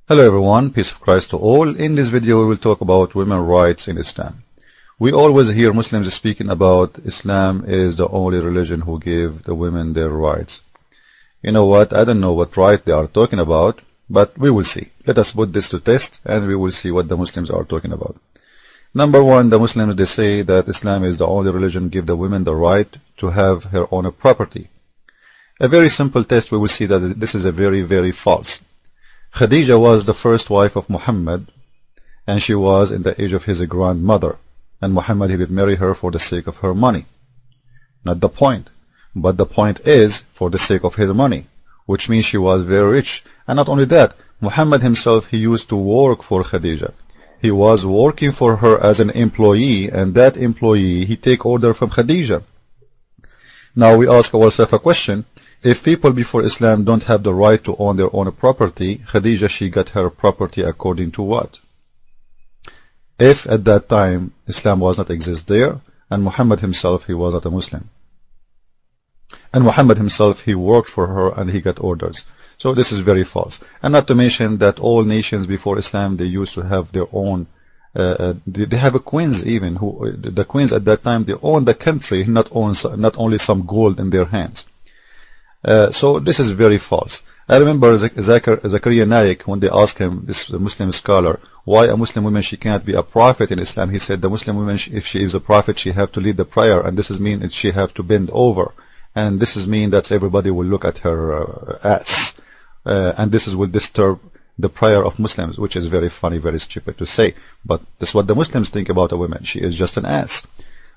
Hello everyone, peace of Christ to all. In this video we will talk about women's rights in Islam. We always hear Muslims speaking about Islam is the only religion who give the women their rights. You know what, I don't know what right they are talking about, but we will see. Let us put this to test and we will see what the Muslims are talking about. Number one, the Muslims, they say that Islam is the only religion give the women the right to have her own property. A very simple test, we will see that this is a very false. Khadija was the first wife of Muhammad, and she was in the age of his grandmother, and Muhammad, he did marry her for the sake of her money. Not the point, but the point is for the sake of his money, which means she was very rich. And not only that, Muhammad himself, he used to work for Khadija. He was working for her as an employee, and that employee, he take order from Khadija. Now we ask ourselves a question. If people before Islam don't have the right to own their own property, Khadija, she got her property according to what? If at that time Islam was not exist there, and Muhammad himself, he was not a Muslim. And Muhammad himself, he worked for her and he got orders. So this is very false. And not to mention that all nations before Islam, they used to have their own, they have a queens even, who the queens at that time, they own the country, not only some gold in their hands. So this is very false. I remember Zakaria Naik, when they asked him, this Muslim scholar, why a Muslim woman, she cannot be a prophet in Islam. He said the Muslim woman, if she is a prophet, she have to lead the prayer, and this is mean that she have to bend over, and this is mean that everybody will look at her ass, and this will disturb the prayer of Muslims, which is very funny, very stupid to say, but this is what the Muslims think about a woman. She is just an ass.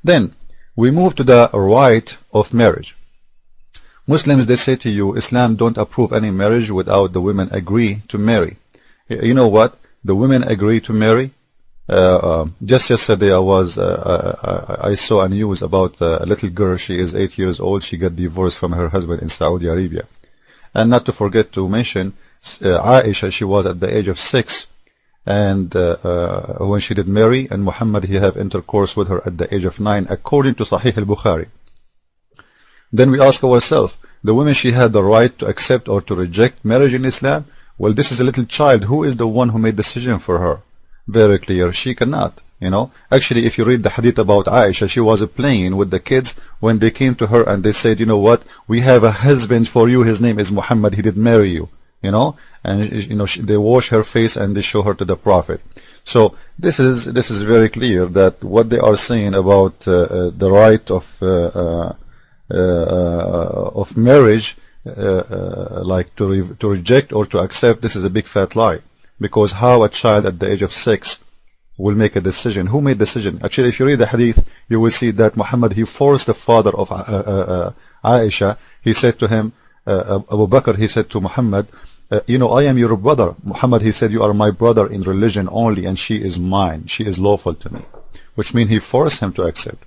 Then we move to the right of marriage. Muslims, they say to you, Islam don't approve any marriage without the women agree to marry. You know what? The women agree to marry. Just yesterday I saw a news about a little girl. She is 8 years old. She got divorced from her husband in Saudi Arabia. And not to forget to mention, Aisha, she was at the age of 6. And when she did marry, and Muhammad, he have intercourse with her at the age of 9, according to Sahih al-Bukhari. Then we ask ourselves, the woman, she had the right to accept or to reject marriage in Islam? Well, this is a little child. Who is the one who made decision for her? Very clear, she cannot. Actually, if you read the hadith about Aisha, she was playing with the kids when they came to her and they said, you know what, we have a husband for you, his name is Muhammad, he did marry you, and they wash her face and they show her to the Prophet. So this is very clear that what they are saying about the right of marriage, like to reject or to accept, this is a big fat lie. Because how a child at the age of 6 will make a decision? Who made decision? Actually, if you read the hadith, you will see that Muhammad, he forced the father of Aisha. He said to him, Abu Bakr, he said to Muhammad, I am your brother. Muhammad, he said, you are my brother in religion only, and she is mine. She is lawful to me. Which means he forced him to accept.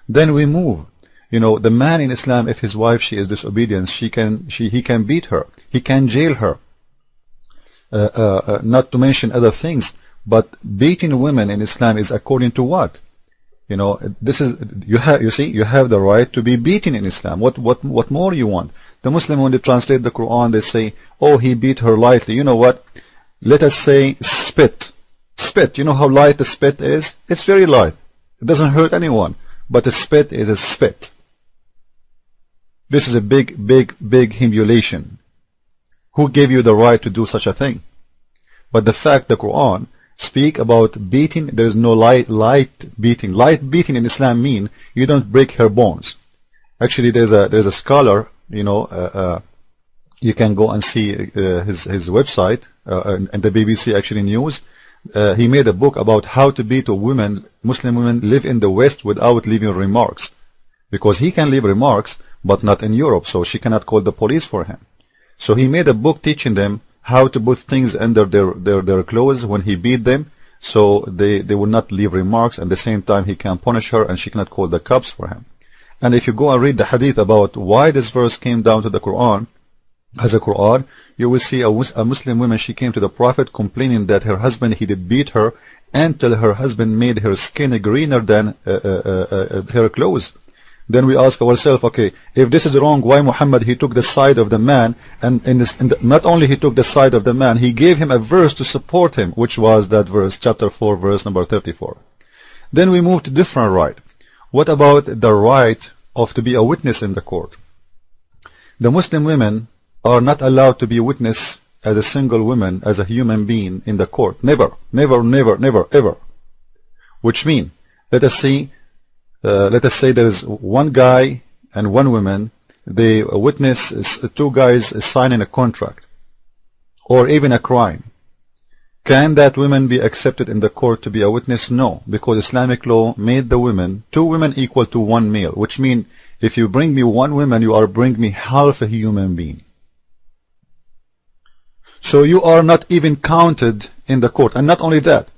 Then we move. The man in Islam, if his wife, she is disobedient, he can beat her, he can jail her. Not to mention other things, but beating women in Islam is according to what? This is, you have the right to be beaten in Islam. What more you want? The Muslim, when they translate the Quran, they say, oh, he beat her lightly. You know what? Let us say spit. Spit. You know how light the spit is? It's very light. It doesn't hurt anyone. But a spit is a spit. This is a big humiliation. Who gave you the right to do such a thing? But the fact the Quran speak about beating, there is no light beating. Light beating in Islam mean you don't break her bones. Actually, there's a scholar, you can go and see his website and the BBC actually news. He made a book about how to beat a woman, Muslim women live in the West without leaving remarks. Because he can leave remarks, but not in Europe, so she cannot call the police for him. So he made a book teaching them how to put things under their clothes when he beat them, so they will not leave remarks, and at the same time he can punish her and she cannot call the cops for him. And if you go and read the hadith about why this verse came down to the Quran, as a Quran, you will see a Muslim woman, she came to the Prophet complaining that her husband, he did beat her until her husband made her skin greener than her clothes. Then we ask ourselves, okay, if this is wrong, why Muhammad, he took the side of the man, and not only he took the side of the man, he gave him a verse to support him, which was that verse, chapter 4, verse number 34. Then we move to different right. What about the right of to be a witness in the court? The Muslim women are not allowed to be witness as a single woman, as a human being in the court. Never, never, never, never, ever. Which means, let us say there is one guy and one woman, they witness two guys signing a contract or even a crime. Can that woman be accepted in the court to be a witness? No, because Islamic law made the women, two women equal to one male, which means if you bring me one woman, you are bringing me half a human being. So you are not even counted in the court. And not only that,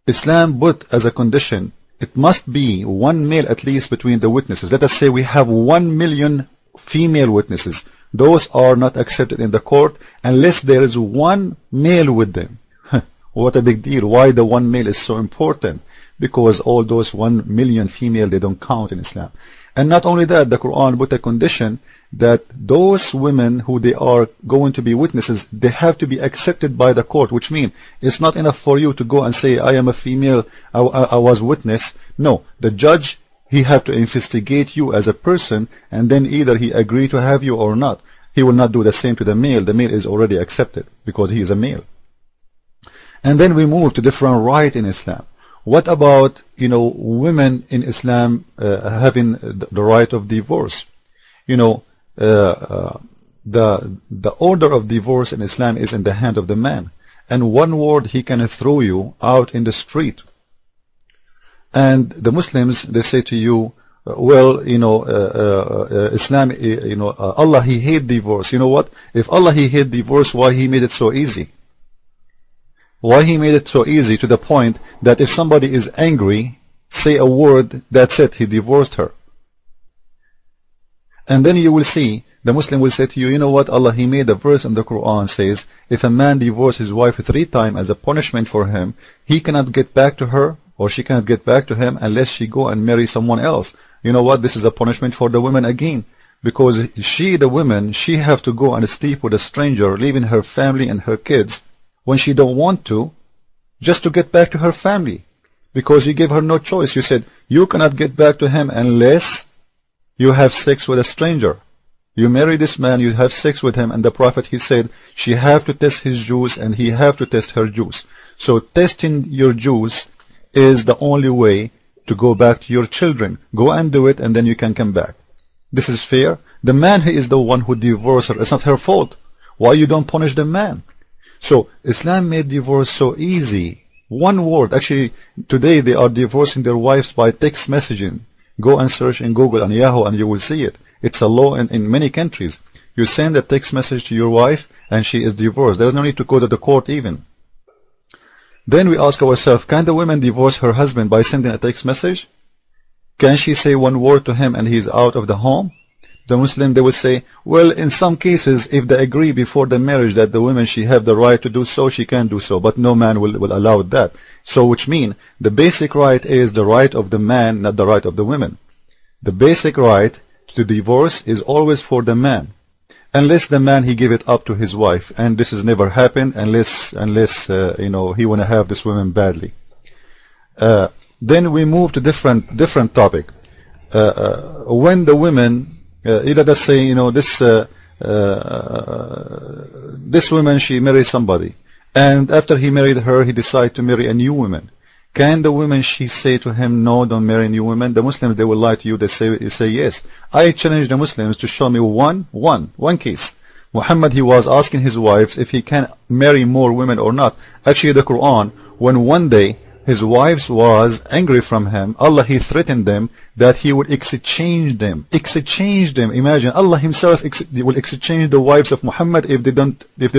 Islam put as a condition, it must be one male at least between the witnesses. Let us say we have 1 million female witnesses. Those are not accepted in the court unless there is one male with them. What a big deal. Why the one male is so important? Because all those 1 million female, they don't count in Islam. And not only that, the Quran put a condition that those women who they are going to be witnesses, they have to be accepted by the court, which means it's not enough for you to go and say, I am a female, I was witness. No, the judge, he have to investigate you as a person, and then either he agree to have you or not. He will not do the same to the male. The male is already accepted because he is a male. And then we move to different right in Islam. What about, women in Islam having the right of divorce? The order of divorce in Islam is in the hand of the man. And one word, he can throw you out in the street. And the Muslims, they say to you, well, Islam, Allah, he hate divorce. You know what? If Allah, he hate divorce, why he made it so easy? Why he made it so easy to the point that if somebody is angry, say a word, that's it, he divorced her. And then you will see, the Muslim will say to you, you know what, Allah, he made a verse in the Quran says, if a man divorces his wife 3 times as a punishment for him, he cannot get back to her, or she cannot get back to him unless she go and marry someone else. You know what, this is a punishment for the women again. Because she, the woman, she have to go and sleep with a stranger, leaving her family and her kids, when she don't want to, just to get back to her family. Because you gave her no choice. You said, you cannot get back to him unless you have sex with a stranger. You marry this man, you have sex with him, and the Prophet, he said, she have to test his juice and he have to test her juice. So testing your juice is the only way to go back to your children. Go and do it, and then you can come back. This is fair. The man, he is the one who divorced her. It's not her fault. Why you don't punish the man? So Islam made divorce so easy. One word. Actually, today they are divorcing their wives by text messaging. Go and search in Google and Yahoo and you will see it. It's a law in many countries. You send a text message to your wife and she is divorced. There is no need to go to the court even. Then we ask ourselves, can the woman divorce her husband by sending a text message? Can she say one word to him and he is out of the home? The Muslim, they will say, well, in some cases, if they agree before the marriage that the woman, she have the right to do so, she can do so, but no man will allow that. So which means, the basic right is the right of the man, not the right of the woman. The basic right to divorce is always for the man, unless the man, he give it up to his wife, and this has never happened unless he want to have this woman badly. Then we move to different topic. When the women, let us say, this woman, she married somebody, and after he married her, he decided to marry a new woman. Can the woman, she say to him, no, don't marry new women? The Muslims, they will lie to you. They say yes. I challenge the Muslims to show me one case. Muhammad, he was asking his wives if he can marry more women or not. Actually, the Quran, when one day his wives was angry from him, Allah, he threatened them that he would exchange them. Imagine, Allah himself will exchange the wives of Muhammad if they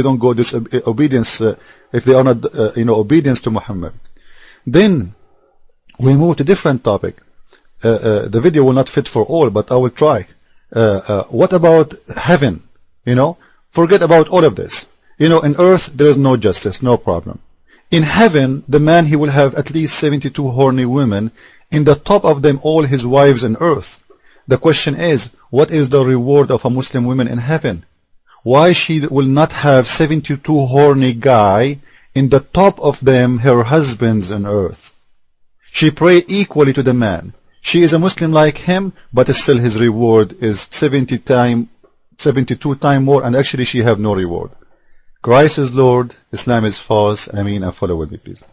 don't go disobedience, if they are not obedience to Muhammad. Then we move to different topic. The video will not fit for all, but I will try. What about heaven? Forget about all of this. In earth there is no justice, no problem. In heaven, the man, he will have at least 72 horny women. In the top of them all, his wives on earth. The question is, what is the reward of a Muslim woman in heaven? Why she will not have 72 horny guy in the top of them her husbands on earth? She pray equally to the man. She is a Muslim like him, but still his reward is 72 times more, and actually she have no reward. Christ is Lord, Islam is false. Ameen, and follow with me please.